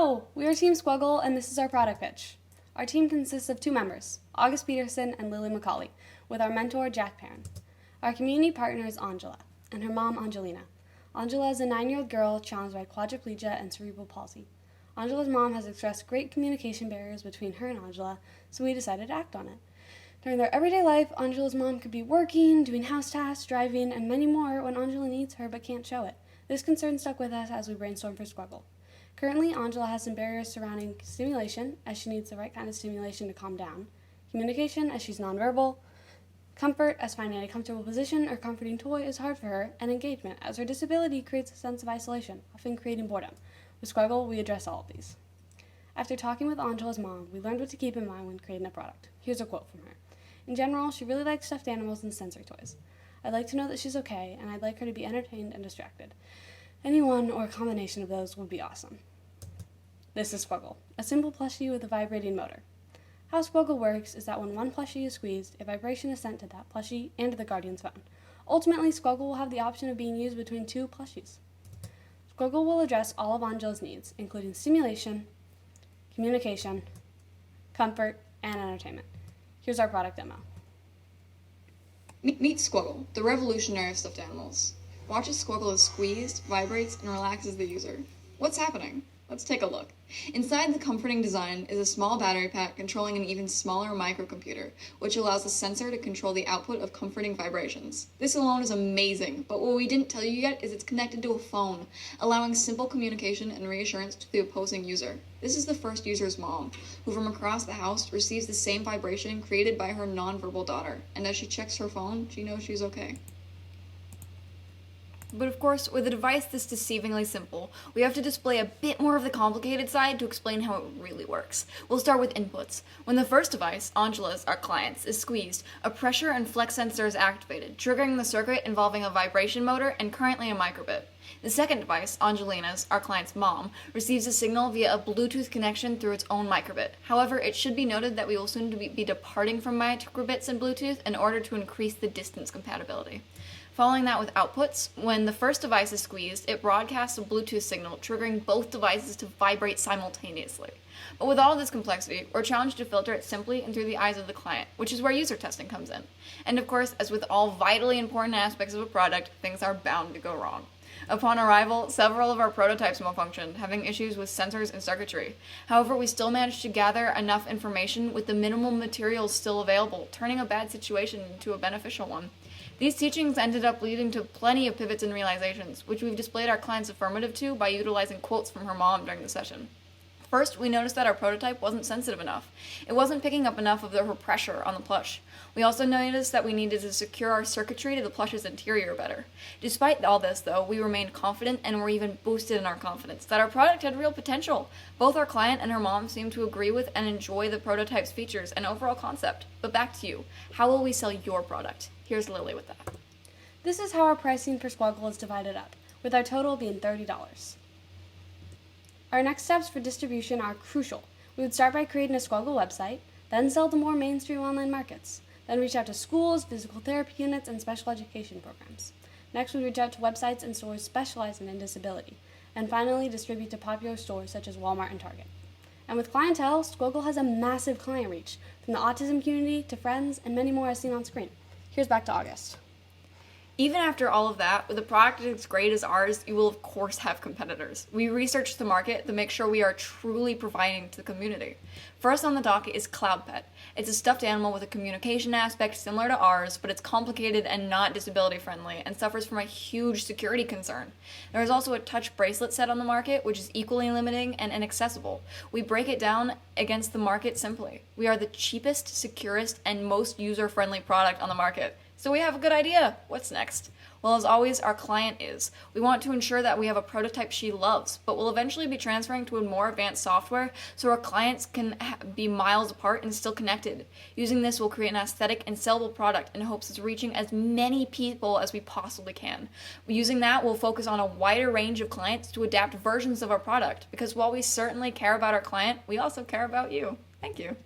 Hello, we are Team Squggle, and this is our product pitch. Our team consists of 2 members, August Peterson and Lily McCauley, with our mentor, Jack Perrin. Our community partner is Angela, and her mom, Angelina. Angela is a 9-year-old girl challenged by quadriplegia and cerebral palsy. Angela's mom has expressed great communication barriers between her and Angela, so we decided to act on it. During their everyday life, Angela's mom could be working, doing house tasks, driving, and many more when Angela needs her but can't show it. This concern stuck with us as we brainstormed for Squggle. Currently, Angela has some barriers surrounding stimulation, as she needs the right kind of stimulation to calm down, communication, as she's nonverbal, comfort, as finding a comfortable position or comforting toy is hard for her, and engagement, as her disability creates a sense of isolation, often creating boredom. With Squggle, we address all of these. After talking with Angela's mom, we learned what to keep in mind when creating a product. Here's a quote from her. In general, she really likes stuffed animals and sensory toys. I'd like to know that she's okay, and I'd like her to be entertained and distracted. Any one or a combination of those would be awesome. This is Squggle, a simple plushie with a vibrating motor. How Squggle works is that when one plushie is squeezed, a vibration is sent to that plushie and to the guardian's phone. Ultimately, Squggle will have the option of being used between 2 plushies. Squggle will address all of Angela's needs, including stimulation, communication, comfort, and entertainment. Here's our product demo. Meet Squggle, the revolutionary of stuffed animals. Watch as Squggle is squeezed, vibrates, and relaxes the user. What's happening? Let's take a look. Inside the comforting design is a small battery pack controlling an even smaller microcomputer, which allows the sensor to control the output of comforting vibrations. This alone is amazing, but what we didn't tell you yet is it's connected to a phone, allowing simple communication and reassurance to the opposing user. This is the first user's mom, who from across the house receives the same vibration created by her nonverbal daughter, and as she checks her phone, she knows she's okay. But of course, with a device this deceivingly simple, we have to display a bit more of the complicated side to explain how it really works. We'll start with inputs. When the first device, Angela's, our client's, is squeezed, a pressure and flex sensor is activated, triggering the circuit involving a vibration motor and currently a microbit. The second device, Angelina's, our client's mom, receives a signal via a Bluetooth connection through its own microbit. However, it should be noted that we will soon be departing from microbits and Bluetooth in order to increase the distance compatibility. Following that with outputs, when the first device is squeezed, it broadcasts a Bluetooth signal, triggering both devices to vibrate simultaneously. But with all this complexity, we're challenged to filter it simply and through the eyes of the client, which is where user testing comes in. And of course, as with all vitally important aspects of a product, things are bound to go wrong. Upon arrival, several of our prototypes malfunctioned, having issues with sensors and circuitry. However, we still managed to gather enough information with the minimal materials still available, turning a bad situation into a beneficial one. These teachings ended up leading to plenty of pivots and realizations, which we've displayed our client's affirmative to by utilizing quotes from her mom during the session. First, we noticed that our prototype wasn't sensitive enough. It wasn't picking up enough of her pressure on the plush. We also noticed that we needed to secure our circuitry to the plush's interior better. Despite all this, though, we remained confident and were even boosted in our confidence that our product had real potential. Both our client and her mom seemed to agree with and enjoy the prototype's features and overall concept. But back to you. How will we sell your product? Here's Lily with that. This is how our pricing for Squggle is divided up, with our total being $30. Our next steps for distribution are crucial. We would start by creating a Squggle website, then sell to more mainstream online markets, then reach out to schools, physical therapy units, and special education programs. Next, we reach out to websites and stores specializing in disability, and finally distribute to popular stores such as Walmart and Target. And with clientele, Squggle has a massive client reach, from the autism community to friends and many more as seen on screen. Here's back to August. Even after all of that, with a product as great as ours, you will of course have competitors. We researched the market to make sure we are truly providing to the community. First on the docket is CloudPet. It's a stuffed animal with a communication aspect similar to ours, but it's complicated and not disability friendly and suffers from a huge security concern. There is also a touch bracelet set on the market, which is equally limiting and inaccessible. We break it down against the market simply. We are the cheapest, securest, and most user-friendly product on the market. So we have a good idea. What's next? Well, as always, our client is. We want to ensure that we have a prototype she loves, but we'll eventually be transferring to a more advanced software so our clients can be miles apart and still connected. Using this, we'll create an aesthetic and sellable product in hopes of reaching as many people as we possibly can. Using that, we'll focus on a wider range of clients to adapt versions of our product, because while we certainly care about our client, we also care about you. Thank you.